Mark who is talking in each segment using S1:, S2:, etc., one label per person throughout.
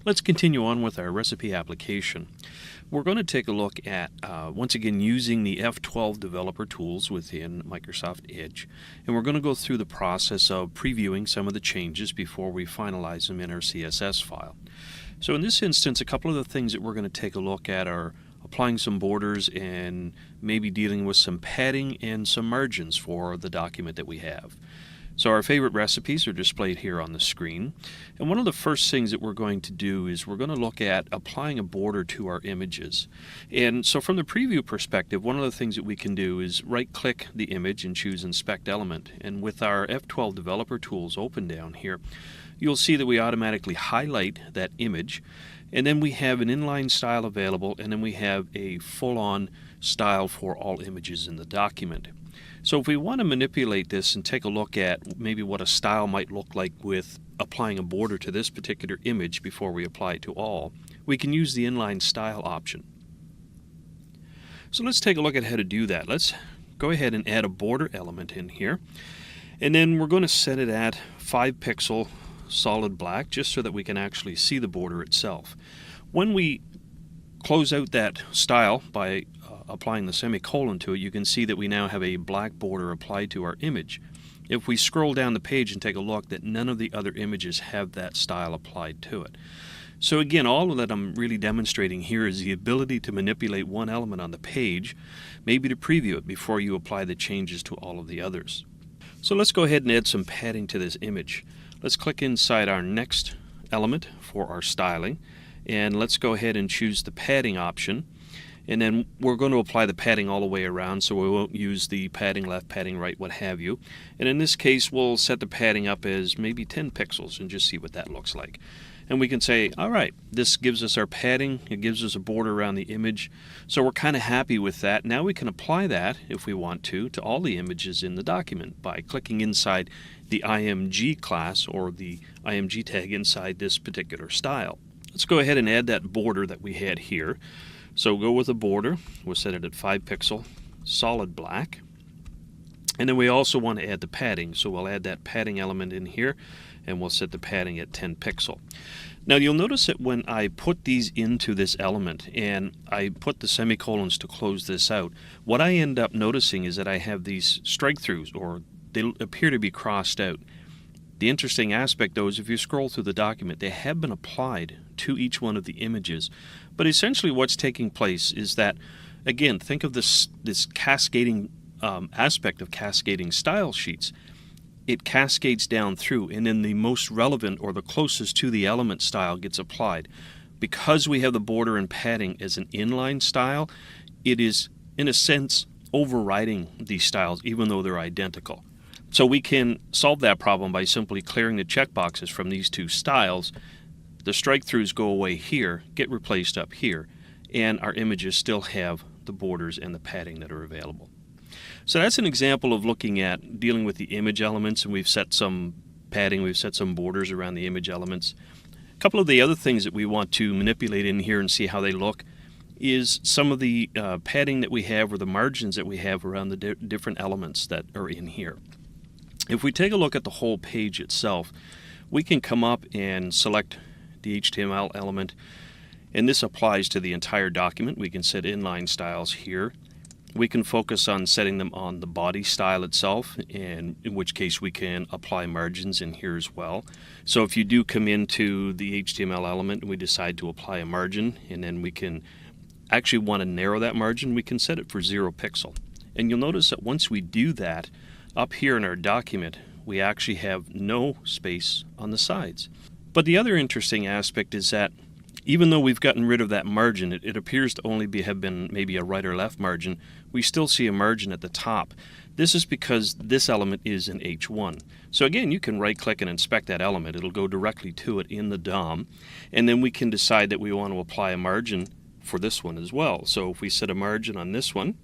S1: Let's continue on with our recipe application. We're going to take a look at, once again, using the F12 developer tools within Microsoft Edge. And we're going to go through the process of previewing some of the changes before we finalize them in our CSS file. So in this instance, a couple of the things that we're going to take a look at are applying some borders and maybe dealing with some padding and some margins for the document that we have. So our favorite recipes are displayed here on the screen. And one of the first things that we're going to do is we're going to look at applying a border to our images. And so from the preview perspective, one of the things that we can do is right-click the image and choose Inspect Element. And with our F12 developer tools open down here, you'll see that we automatically highlight that image. And then we have an inline style available, and then we have a full-on style for all images in the document. So if we want to manipulate this and take a look at maybe what a style might look like with applying a border to this particular image before we apply it to all, we can use the inline style option. So let's take a look at how to do that. Let's go ahead and add a border element in here. And then we're going to set it at 5 pixel solid black just so that we can actually see the border itself. When we close out that style by applying the semicolon to it, you can see that we now have a black border applied to our image. If we scroll down the page and take a look, that none of the other images have that style applied to it. So again, all that I'm really demonstrating here is the ability to manipulate one element on the page, maybe to preview it before you apply the changes to all of the others. So let's go ahead and add some padding to this image. Let's click inside our next element for our styling, and let's go ahead and choose the padding option. And then we're going to apply the padding all the way around, so we won't use the padding left, padding right, what have you. And in this case, we'll set the padding up as maybe 10 pixels and just see what that looks like. And we can say, all right, this gives us our padding, it gives us a border around the image, so we're kind of happy with that. Now we can apply that, if we want to all the images in the document by clicking inside the IMG class or the IMG tag inside this particular style. Let's go ahead and add that border that we had here. So go with a border, we'll set it at 5 pixel solid black. And then we also want to add the padding, so we'll add that padding element in here and we'll set the padding at 10 pixel. Now you'll notice that when I put these into this element and I put the semicolons to close this out, what I end up noticing is that I have these strike-throughs, or they appear to be crossed out. The interesting aspect, though, is if you scroll through the document, they have been applied to each one of the images. But essentially what's taking place is that, again, think of this cascading aspect of cascading style sheets. It cascades down through, and then the most relevant or the closest to the element style gets applied. Because we have the border and padding as an inline style, it is, in a sense, overriding these styles, even though they're identical. So we can solve that problem by simply clearing the checkboxes from these two styles. The strike-throughs go away here, get replaced up here, and our images still have the borders and the padding that are available. So that's an example of looking at dealing with the image elements, and we've set some padding, we've set some borders around the image elements. A couple of the other things that we want to manipulate in here and see how they look is some of the padding that we have, or the margins that we have around the different elements that are in here. If we take a look at the whole page itself, we can come up and select the HTML element, and this applies to the entire document. We can set inline styles here. We can focus on setting them on the body style itself, and in which case we can apply margins in here as well. So if you do come into the HTML element and we decide to apply a margin, and then we can actually want to narrow that margin, we can set it for 0 pixel. And you'll notice that once we do that, up here in our document, we actually have no space on the sides. But the other interesting aspect is that even though we've gotten rid of that margin, it appears to only have been maybe a right or left margin, we still see a margin at the top. This is because this element is an H1. So again, you can right-click and inspect that element. It'll go directly to it in the DOM, and then we can decide that we want to apply a margin for this one as well. So if we set a margin on this one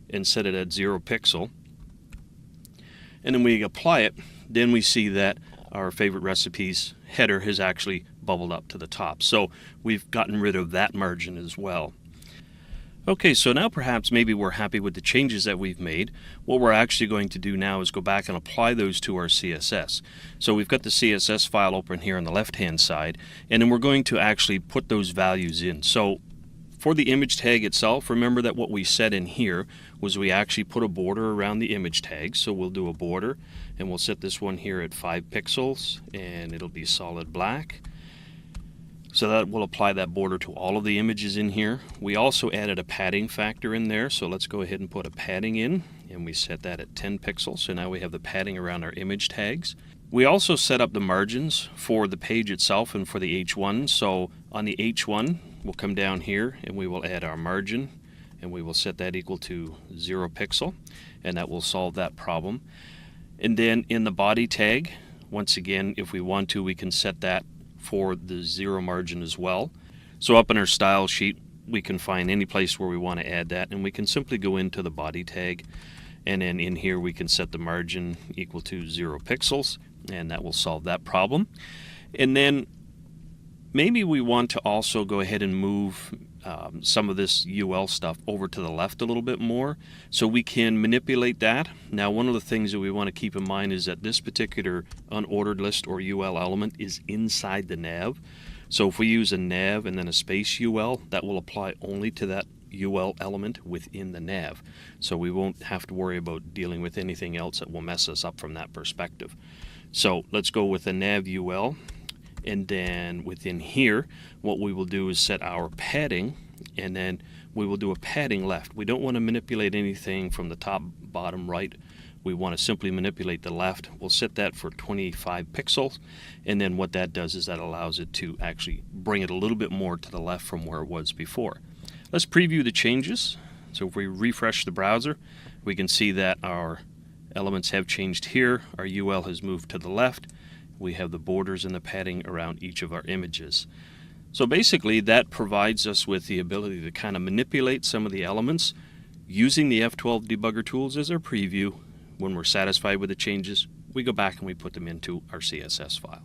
S1: and set it at 0 pixel, and then we apply it, then we see that our favorite recipes header has actually bubbled up to the top. So we've gotten rid of that margin as well. Okay, so now perhaps maybe we're happy with the changes that we've made. What we're actually going to do now is go back and apply those to our CSS. So we've got the CSS file open here on the left-hand side, and then we're going to actually put those values in. So for the image tag itself, remember that what we set in here was we actually put a border around the image tag. So we'll do a border, and we'll set this one here at 5 pixels, and it'll be solid black. So that will apply that border to all of the images in here. We also added a padding factor in there, so let's go ahead and put a padding in, and we set that at 10 pixels. So now we have the padding around our image tags. We also set up the margins for the page itself and for the H1. So on the H1, we'll come down here and we will add our margin, and we will set that equal to 0 pixel, and that will solve that problem. And then in the body tag, once again, if we want to, we can set that for the 0 margin as well. So up in our style sheet, we can find any place where we want to add that, and we can simply go into the body tag, and then in here we can set the margin equal to 0 pixels, and that will solve that problem. And then maybe we want to also go ahead and move some of this UL stuff over to the left a little bit more, so we can manipulate that. Now, one of the things that we want to keep in mind is that this particular unordered list or UL element is inside the nav. So if we use a nav and then a space UL, that will apply only to that UL element within the nav. So we won't have to worry about dealing with anything else that will mess us up from that perspective. So let's go with a nav UL. And then within here, what we will do is set our padding, and then we will do a padding left. We don't want to manipulate anything from the top, bottom, right. We want to simply manipulate the left. We'll set that for 25 pixels, and then what that does is that allows it to actually bring it a little bit more to the left from where it was before. Let's preview the changes. So if we refresh the browser, we can see that our elements have changed here. Our UL has moved to the left. We have the borders and the padding around each of our images. So basically that provides us with the ability to kind of manipulate some of the elements using the F12 debugger tools as our preview. When we're satisfied with the changes, we go back and we put them into our CSS file.